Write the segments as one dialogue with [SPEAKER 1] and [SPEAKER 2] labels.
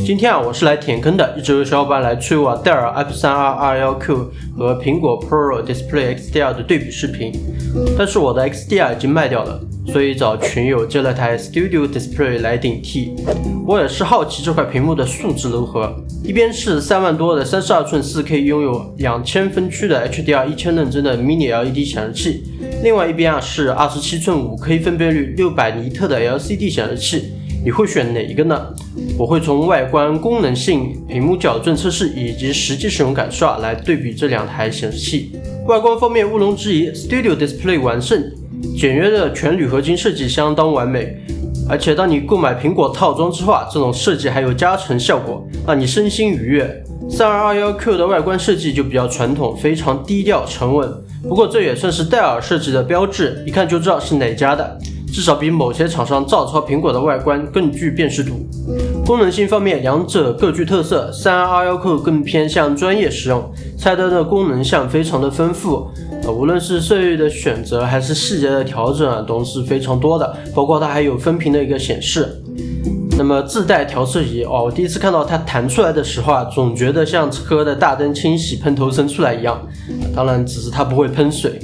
[SPEAKER 1] 今天我是来填坑的，一直有小伙伴来催我戴尔 F3221Q 和苹果 Pro Display XDR 的对比视频，但是我的 XDR 已经卖掉了，所以找群友借了台 Studio Display 来顶替。我也是好奇这块屏幕的素质如何，一边是3万多的32寸 4K 拥有2000分区的 HDR 1000认真的 Mini LED 显示器，另外一边是27寸 5K 分辨率600尼特的 LCD 显示器，你会选哪一个呢？我会从外观、功能性、屏幕矫正测试以及实际使用感受来对比这两台显示器。外观方面毋庸置疑 ，Studio Display 完胜，简约的全铝合金设计相当完美。而且当你购买苹果套装之后这种设计还有加成效果，让你身心愉悦。3221Q 的外观设计就比较传统，非常低调沉稳，不过这也算是戴尔设计的标志，一看就知道是哪家的。至少比某些厂商照抄苹果的外观更具辨识度。功能性方面，两者各具特色。3221Q 更偏向专业使用，菜单的功能项非常的丰富，无论是色域的选择还是细节的调整都是非常多的，包括它还有分屏的一个显示。那么自带调色仪我第一次看到它弹出来的时候总觉得像车的大灯清洗喷头伸出来一样，当然只是它不会喷水。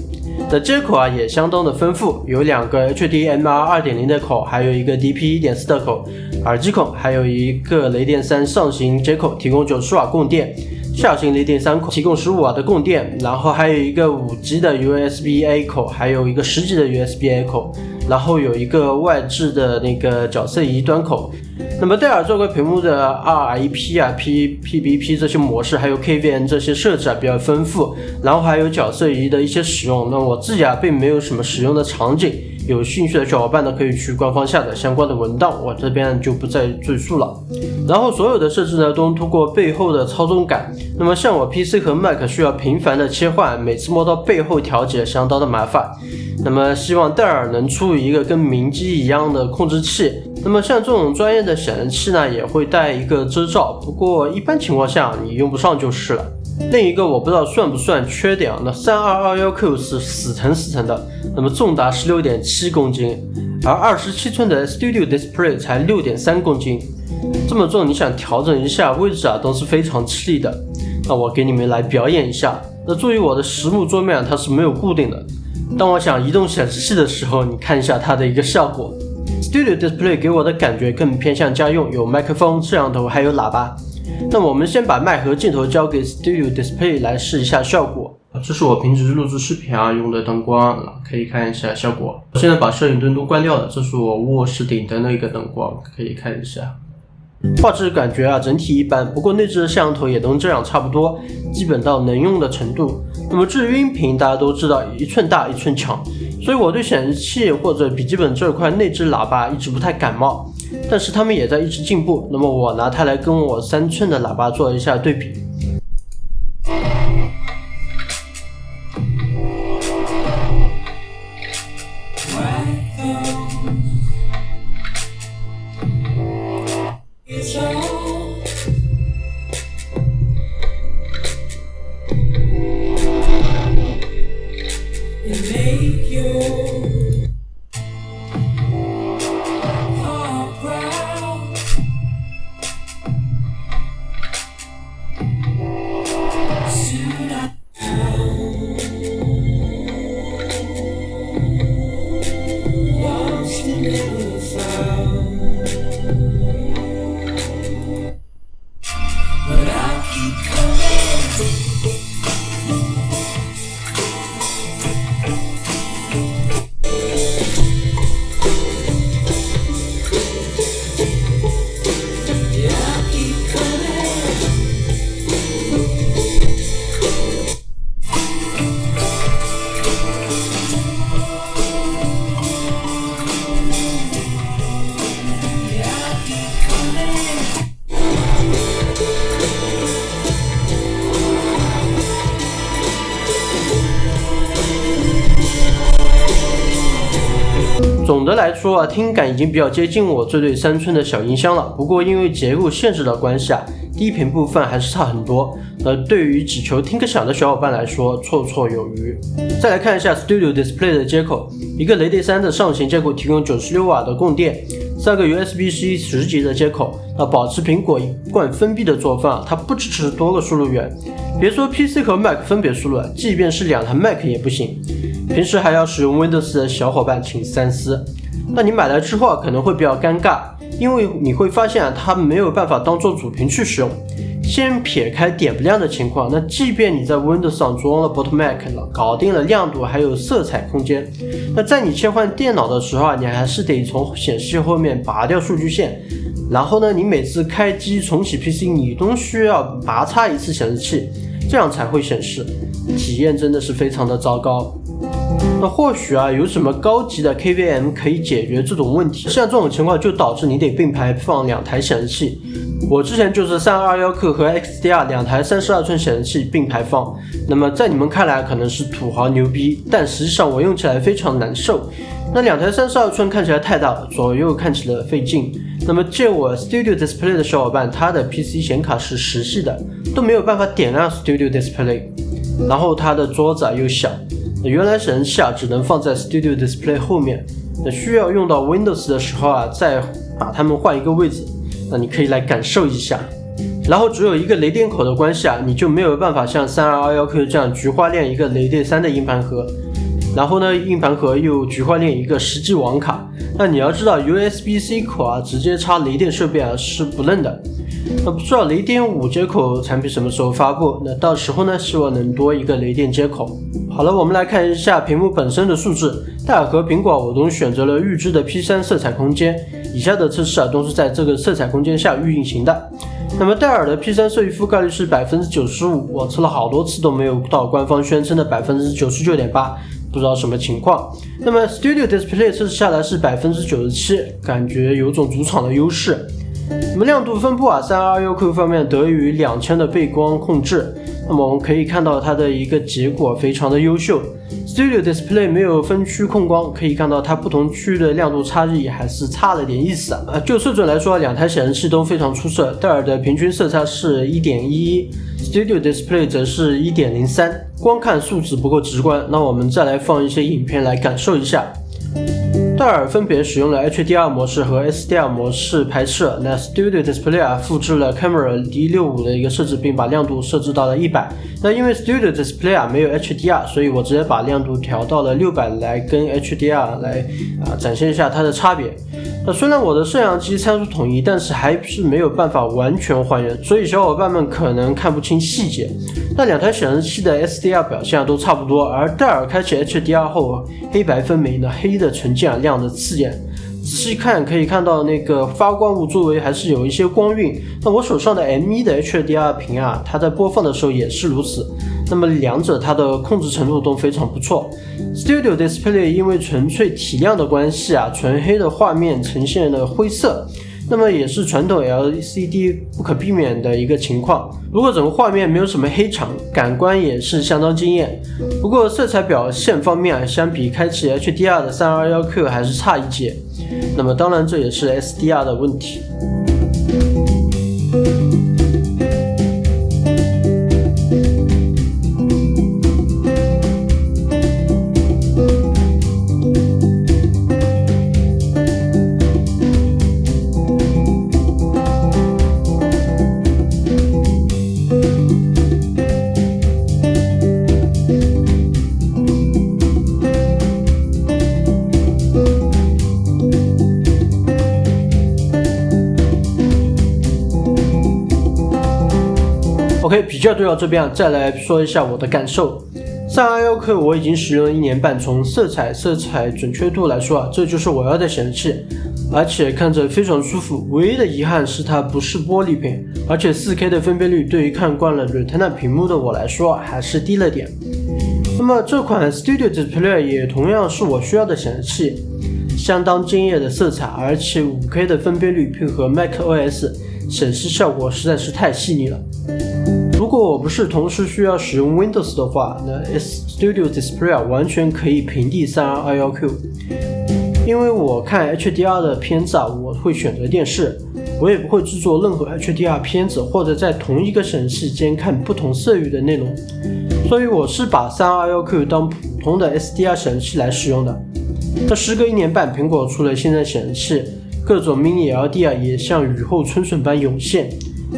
[SPEAKER 1] 的接口也相当的丰富，有2个 HDMI 2.0 的口，还有一个 DP 1.4 的口，耳机孔，还有一个雷电3上行接口，提供90瓦供电，下行雷电3口提供15瓦的供电，然后还有一个5G 的 USB-A 口，还有一个10G 的 USB-A 口，然后有一个外置的那个角色仪端口。那么戴尔这块屏幕的 RIP、PBP 这些模式，还有 KVN 这些设置比较丰富，然后还有角色仪的一些使用。那我自己并没有什么使用的场景，有兴趣的小伙伴可以去官方下载相关的文档，我这边就不再赘述了。然后所有的设置都通过背后的操纵杆，那么像我 PC 和 Mac 需要频繁的切换，每次摸到背后调节相当的麻烦。那么希望戴尔能出一个跟明基一样的控制器。那么像这种专业的显示器也会带一个遮罩，不过一般情况下你用不上就是了。另一个我不知道算不算缺点那 3221Q 是死沉的，那么重达 16.7 公斤，而27寸的 Studio Display 才 6.3 公斤，这么重你想调整一下位置都是非常吃力的。那我给你们来表演一下。那注意我的实木桌面它是没有固定的，当我想移动显示器的时候，你看一下它的一个效果。Studio Display 给我的感觉更偏向家用，有麦克风、摄像头还有喇叭。那我们先把麦和镜头交给 Studio Display 来试一下效果。这是我平时录制视频用的灯光，可以看一下效果。我现在把摄影灯都关掉了，这是我卧室顶灯的一个灯光，可以看一下。画质感觉整体一般，不过内置的摄像头也都这样差不多，基本到能用的程度。那么至于音频大家都知道1寸大1寸强，所以我对显示器或者笔记本这块内置喇叭一直不太感冒，但是他们也在一直进步。那么我拿它来跟我3寸的喇叭做一下对比。总的来说听感已经比较接近我这对3寸的小音箱了，不过因为结构限制的关系低频部分还是差很多，对于只求听个响的小伙伴来说绰绰有余。再来看一下 Studio Display 的接口，一个雷电3的上行接口提供96瓦的供电， 3个 USB-C 10级的接口，保持苹果一贯封闭的作风，它不支持多个输入源。别说 PC 和 Mac 分别输入了，即便是2台 Mac 也不行。平时还要使用 Windows 的小伙伴请三思。那你买来之后可能会比较尴尬，因为你会发现它没有办法当做主屏去使用。先撇开点不亮的情况，那即便你在 Windows 上装了 Bottleneck 了，搞定了亮度还有色彩空间，那在你切换电脑的时候你还是得从显示器后面拔掉数据线，然后呢，你每次开机重启 PC 你都需要拔插一次显示器，这样才会显示，体验真的是非常的糟糕。那或许有什么高级的 KVM 可以解决这种问题，像这种情况就导致你得并排放2台显示器。我之前就是3221Q 和 XDR 2台32寸显示器并排放，那么在你们看来可能是土豪牛逼，但实际上我用起来非常难受。那2台32寸看起来太大了，左右看起来费劲。那么借我 Studio Display 的小伙伴，他的 PC 显卡是10系的，都没有办法点亮 Studio Display， 然后他的桌子又小，原来显示器只能放在 Studio Display 后面，那需要用到 Windows 的时候再把它们换一个位置，那你可以来感受一下。然后只有一个雷电口的关系你就没有办法像 3221Q 这样菊花链一个雷电3的硬盘盒，然后呢硬盘盒又菊花链一个10G 网卡。那你要知道 USB-C 口直接插雷电设备是不认的。那不知道雷电5接口产品什么时候发布，那到时候呢希望能多一个雷电接口。好了，我们来看一下屏幕本身的数字。戴尔和苹果我都选择了预知的 P3 色彩空间，以下的测试都是在这个色彩空间下运行的。那么戴尔的 P3 色域覆盖率是 95%， 我测了好多次都没有到官方宣称的 99.8%， 不知道什么情况。那么 Studio Display 测试下来是 97%， 感觉有种主场的优势。那么亮度分布3221Q 方面得益于2000的背光控制，那么我们可以看到它的一个结果非常的优秀。Studio Display 没有分区控光，可以看到它不同区域的亮度差异还是差了点意思就色准来说，2台显示器都非常出色，戴尔的平均色差是 1.11， Studio Display 则是 1.03， 光看数值不够直观，那我们再来放一些影片来感受一下。戴尔分别使用了 HDR 模式和 SDR 模式拍摄，那 Studio Display 复制了 Camera D65 的一个设置，并把亮度设置到了100。那因为 Studio Display 没有 HDR， 所以我直接把亮度调到了600来跟 HDR 来展现一下它的差别。那虽然我的摄像机参数统一，但是还是没有办法完全还原，所以小伙伴们可能看不清细节。那2台显示器的 SDR 表现都差不多，而戴尔开启 HDR 后，黑白分明的黑的纯净亮的刺眼，仔细看可以看到那个发光物周围还是有一些光晕。那我手上的 M1 的 HDR 屏它在播放的时候也是如此。那么两者它的控制程度都非常不错。Studio Display 因为纯粹体量的关系纯黑的画面呈现了灰色，那么也是传统 LCD 不可避免的一个情况。如果整个画面没有什么黑场，感官也是相当惊艳。不过色彩表现方面相比开启 HDR 的 3221Q 还是差一截。那么当然这也是 SDR 的问题。OK， 比较对到这边再来说一下我的感受。3221Q 我已经使用了1年半，从色彩准确度来说这就是我要的显示器，而且看着非常舒服。唯一的遗憾是它不是玻璃屏，而且 4K 的分辨率对于看惯了 Retina 屏幕的我来说还是低了点。那么这款 Studio Display 也同样是我需要的显示器，相当惊艳的色彩，而且 5K 的分辨率配合 macOS， 显示效果实在是太细腻了。如果我不是同时需要使用 Windows 的话，那 Studio Display 完全可以平替 3221Q。因为我看 HDR 的片子我会选择电视，我也不会制作任何 HDR 片子，或者在同一个显示器间看不同色域的内容，所以我是把 3221Q 当普通的 SDR 显示器来使用的。那时隔1年半，苹果出了新的显示器，各种 Mini LED 也像雨后春笋般涌现。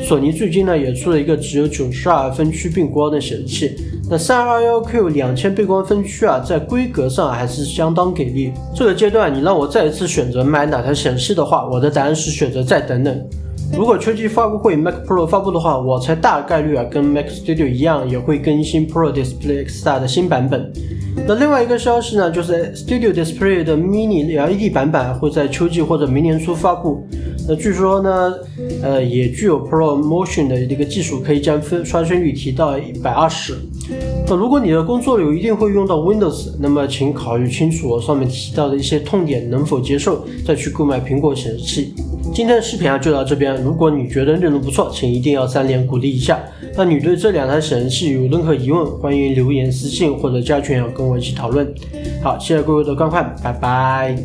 [SPEAKER 1] 索尼最近呢也出了一个只有92分区并光的显示器。那 3221Q 2000背光分区在规格上还是相当给力。这个阶段你让我再一次选择买哪台显示器的话，我的答案是选择再等等。如果秋季发布会 Mac Pro 发布的话，我猜大概率跟 Mac Studio 一样也会更新 Pro Display Extra 的新版本。那另外一个消息呢，就是 Studio Display 的 Mini LED 版本会在秋季或者明年初发布。那据说呢，也具有 Pro Motion 的一个技术，可以将刷新率提到120。那如果你的工作流一定会用到 Windows， 那么请考虑清楚我上面提到的一些痛点能否接受，再去购买苹果显示器。今天的视频就到这边，如果你觉得内容不错，请一定要3连鼓励一下。那你对这2台显示器有任何疑问，欢迎留言私信或者加群跟我一起讨论。好，谢谢各位的观看，拜拜。